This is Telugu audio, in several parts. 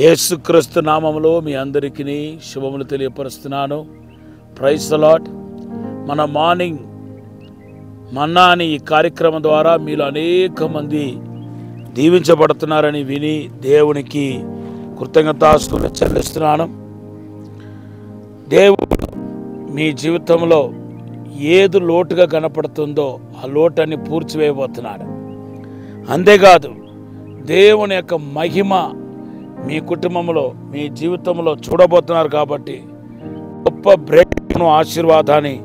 యేసుక్రీస్తు నామములో మీ అందరికీ శుభములు తెలియపరుస్తున్నాను. Praise the lord. మన మార్నింగ్ మన్నా అనే ఈ కార్యక్రమం ద్వారా మీలో అనేక మంది దీవించబడుతున్నారని విని దేవునికి కృతజ్ఞతాస్తుతులు చెల్లిస్తున్నాను. దేవుడు మీ జీవితంలో ఏది లోటుగా కనపడుతుందో ఆ లోటుని పూడ్చివేయబోతున్నాడు. అంతేకాదు దేవుని యొక్క మహిమ మీ కుటుంబంలో మీ జీవితంలో చూడబోతున్నారు. కాబట్టి గొప్ప బ్రేక్ను ఆశీర్వాదాన్ని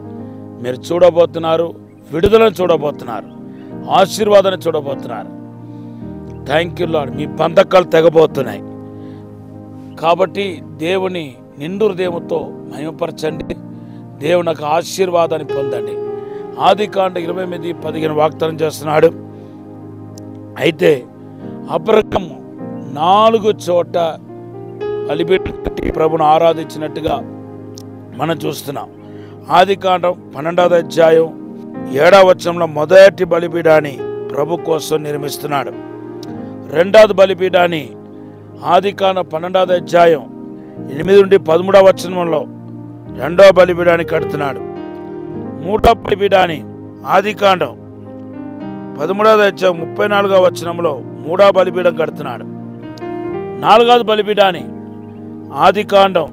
మీరు చూడబోతున్నారు, విడుదలను చూడబోతున్నారు, ఆశీర్వాదాన్ని చూడబోతున్నారు. Thank you lord. మీ బంధకాలు తెగబోతున్నాయి. కాబట్టి దేవుని నిండు హృదయంతో మహిమపరచండి. దేవుని యొక్క ఆశీర్వాదాన్ని పొందండి. ఆదికాండ 28:15 వాగ్దానం చేస్తున్నాడు. అయితే అబ్రహాము 4 చోట బలిపీఠం ప్రభును ఆరాధించినట్టుగా మనం చూస్తున్నాం. ఆదికాండం 12వ అధ్యాయం 7వ వచనంలో మొదటి బలిపీఠాన్ని ప్రభు కోసం నిర్మిస్తున్నాడు. 2వ బలిపీఠాన్ని ఆదికాండం 12వ అధ్యాయం 8 నుండి 13వ వచనంలో 2వ బలిపీఠాన్ని కడుతున్నాడు. 3వ బలిపీఠాన్ని ఆదికాండం 13వ అధ్యాయం 34వ వచనంలో 3వ బలిపీఠం కడుతున్నాడు. 4వ బలిపీఠాన్ని ఆదికాండం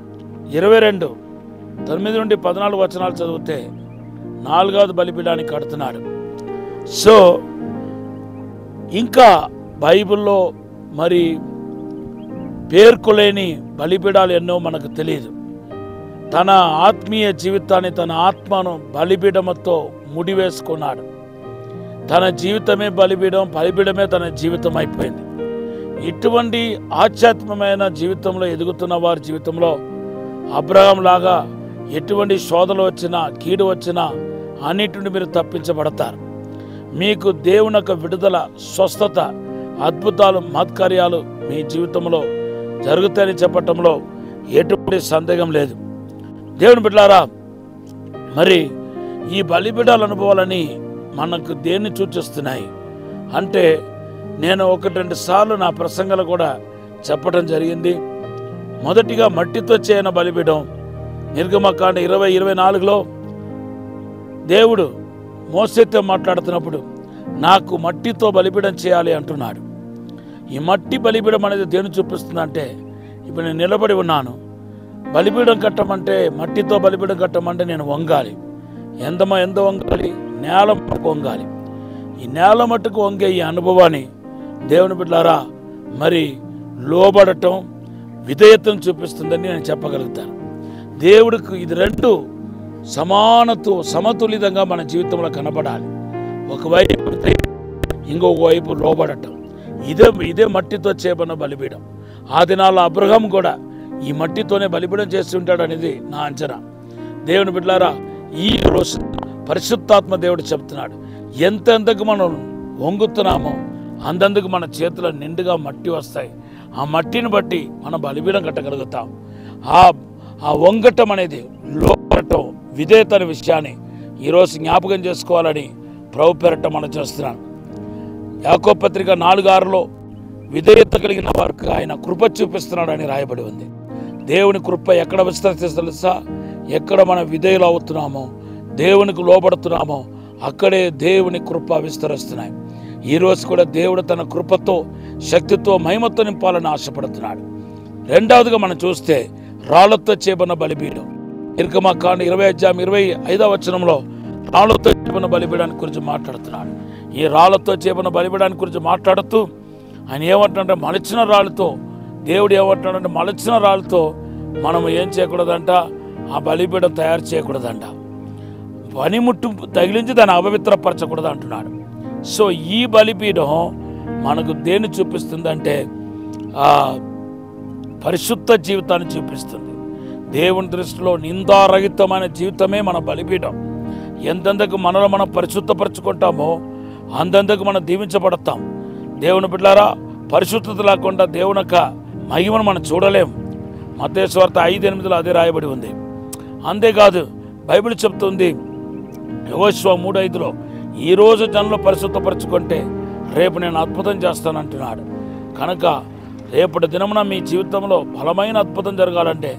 22:9 నుండి 14 వచనాలు చదివితే 4వ బలిపీఠాన్ని కడుతున్నాడు. సో ఇంకా బైబిల్లో మరి పేర్కొలేని బలిపీఠాలు ఎన్నో మనకు తెలియదు. తన ఆత్మీయ జీవితాన్ని, తన ఆత్మను బలిపీఠంతో ముడివేసుకున్నాడు. తన జీవితమే బలిపీఠం, బలిపీఠమే తన జీవితం అయిపోయింది. ఇటువంటి ఆధ్యాత్మికమైన జీవితంలో ఎదుగుతున్న వారి జీవితంలో అబ్రహాం లాగా ఎటువంటి శోధనలు వచ్చినా, కీడు వచ్చినా అన్నిటి నుండి మీరు తప్పించబడతారు. మీకు దేవుని యొక్క విడుదల, స్వస్థత, అద్భుతాలు, మహత్కార్యాలు మీ జీవితంలో జరుగుతాయని చెప్పటంలో ఎటువంటి సందేహం లేదు. దేవుని బిడ్డలారా, మరి ఈ బలిపీఠాల అనుభవాలని మనకు దేన్ని సూచిస్తున్నాయి అంటే, నేను 1-2 సార్లు నా ప్రసంగాలు కూడా చెప్పడం జరిగింది. మొదటిగా మట్టితో చేయన బలిపీఠం. నిర్గమకాండ 20:24లో దేవుడు మోసేతో మాట్లాడుతున్నప్పుడు నాకు మట్టితో బలిపీఠం చేయాలి అంటున్నాడు. ఈ మట్టి బలిపీఠం అనేది దేన్ని చూపిస్తుందంటే, ఇప్పుడు నేను నిలబడి ఉన్నాను, బలిపీఠం కట్టమంటే, మట్టితో బలిపీఠం కట్టమంటే నేను వంగాలి. ఎంత వంగాలి? నేల మట్టుకు వంగాలి. ఈ నేల మట్టుకు వంగే ఈ అనుభవాన్ని దేవుని బిడ్డలారా మరి లోబడటం, విధేయతను చూపిస్తుందని నేను చెప్పగలుగుతాను. దేవుడికి ఇది రెండు సమతులితంగా మన జీవితంలో కనబడాలి. ఒకవైపు ఇంకొక వైపు లోబడటం. ఇదే మట్టితో చేయబడిన బలిపీఠం. ఆ దినాల్లో అబ్రహాం కూడా ఈ మట్టితోనే బలిపీఠం చేసి ఉంటాడు అనేది నా అంచనా. దేవుని బిడ్డలారా, ఈ రోజు పరిశుద్ధాత్మ దేవుడు చెప్తున్నాడు, ఎంతెంతకు మనం వంగుతున్నామో అంతందుకు మన చేతుల నిండుగా మట్టి వస్తాయి. ఆ మట్టిని బట్టి మనం బలిపీఠం కట్టగలుగుతాం. ఆ వంగటం అనేది, లోపడటం, విధేయత అనే విషయాన్ని ఈరోజు జ్ఞాపకం చేసుకోవాలని ప్రభు పేరట మనం చేస్తున్నాను. యాకోబు పత్రిక 4:6లో విధేయత కలిగిన వారికి ఆయన కృప చూపిస్తున్నాడని రాయబడి ఉంది. దేవుని కృప ఎక్కడ విస్తరిస్తే తెలుసా? ఎక్కడ మనం విధేయులు అవుతున్నామో, దేవునికి లోబడుతున్నామో అక్కడే దేవుని కృప విస్తరిస్తున్నాయి. ఈరోజు కూడా దేవుడు తన కృపతో, శక్తితో, మహిమతో నింపాలని ఆశపడుతున్నాడు. రెండవదిగా మనం చూస్తే రాళ్లతో చేయబడిన బలిపీఠం. నిర్గమకాండ 20:25వ వచనంలో రాళ్లతో చేయబడిన బలిపీఠాన్ని గురించి మాట్లాడుతున్నాడు. ఈ రాళ్లతో చేయబడిన బలిపీఠాన్ని గురించి మాట్లాడుతూ ఆయన ఏమంటాడంటే, మలచిన రాళ్ళతో, దేవుడు ఏమంటాడంటే మలచిన రాళ్ళతో మనం ఏం చేయకూడదంట, ఆ బలిపీఠం తయారు చేయకూడదంట. పనిముట్టు తగిలించి దాన్ని అపవిత్రపరచకూడదు అంటున్నాడు. సో ఈ బలిపీఠం మనకు దేన్ని చూపిస్తుందంటే పరిశుద్ధ జీవితాన్ని చూపిస్తుంది. దేవుని దృష్టిలో నిందారహితమైన జీవితమే మన బలిపీఠం. ఎంతెంతకు మనలో మనం పరిశుద్ధపరచుకుంటామో అంతంతకు మనం దీవించబడతాం. దేవుని బిడ్డలారా, పరిశుద్ధత లేకుండా దేవుని యొక్క మహిమను మనం చూడలేము. మత్తయి సువార్త 5:8లో అదే రాయబడి ఉంది. అంతేకాదు బైబిల్ చెప్తుంది యెహోషువ 3:5లో, ఈరోజు జనులు పరిశుద్ధపరచుకుంటే రేపు నేను అద్భుతం చేస్తానంటున్నాడు. కనుక రేపటి దినమున మీ జీవితంలో బలమైన అద్భుతం జరగాలంటే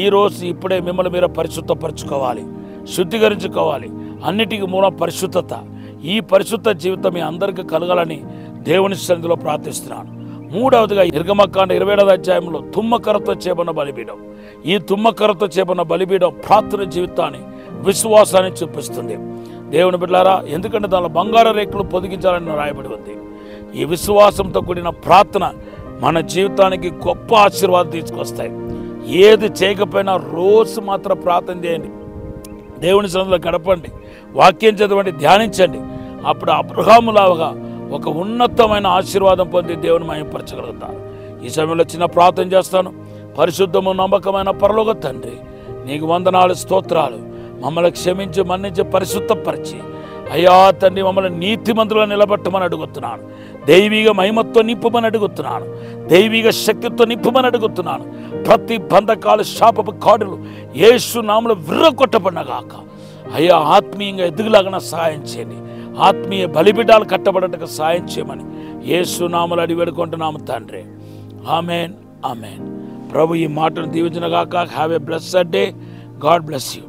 ఈరోజు ఇప్పుడే మిమ్మల్ని మీరు పరిశుద్ధపరచుకోవాలి, శుద్ధీకరించుకోవాలి. అన్నిటికీ మూలం పరిశుద్ధత. ఈ పరిశుద్ధ జీవితం మీ అందరికీ కలగాలని దేవుని సన్నిధిలో ప్రార్థిస్తున్నాను. మూడవదిగా నిర్గమకాండ 27వ అధ్యాయంలో తుమ్మకర్రతో చేయబడిన బలిపీఠం. ఈ తుమ్మకర్రతో చేయబడిన బలిపీఠం ప్రార్థన జీవితాన్ని, విశ్వాసాన్ని చూపిస్తుంది. దేవుని బిడ్డలారా, ఎందుకంటే దానిలో బంగారు రేకులు పొదిగించాలని రాయబడి ఉంది. ఈ విశ్వాసంతో కూడిన ప్రార్థన మన జీవితానికి గొప్ప ఆశీర్వాదం తీసుకొస్తాయి. ఏది చేయకపోయినా రోజు మాత్రం ప్రార్థన చేయండి, దేవుని సన్నిధిలో గడపండి, వాక్యం చదవండి, ధ్యానించండి. అప్పుడు అబ్రహాములాగా ఒక ఉన్నతమైన ఆశీర్వాదం పొంది దేవుని మహిమపరచగలుగుతారు. ఈ సమయంలో చిన్న ప్రార్థన చేస్తాను. పరిశుద్ధము నమ్మకమైన పరలోక తండ్రి, నీకు వందనాలు, స్తోత్రాలు. మమ్మల్ని క్షమించి, మన్నించి, పరిశుద్ధపరిచి అయ్యా తండ్రి మమ్మల్ని నీతిమంతులుగా నిలబెట్టమని అడుగుతున్నాను. దైవిక మహిమతో నింపమని అడుగుతున్నాను. దైవిక శక్తితో నింపమని అడుగుతున్నాను. ప్రతి బంధకాలు, శాపపు కాడులు యేసు నామములో విర్రగొట్టబడినగాక. అయ్యా ఆత్మీయంగా ఎదుగులాగా సహాయం చేయండి. ఆత్మీయ బలిపీఠాలు కట్టబడటకు సహాయం చేయమని యేసు నామములో అడిగి వేడుకుంటున్నాము తండ్రి. Amen, amen. ప్రభు ఈ మాటను దీవించునుగాక. Have a blessed day. God bless you.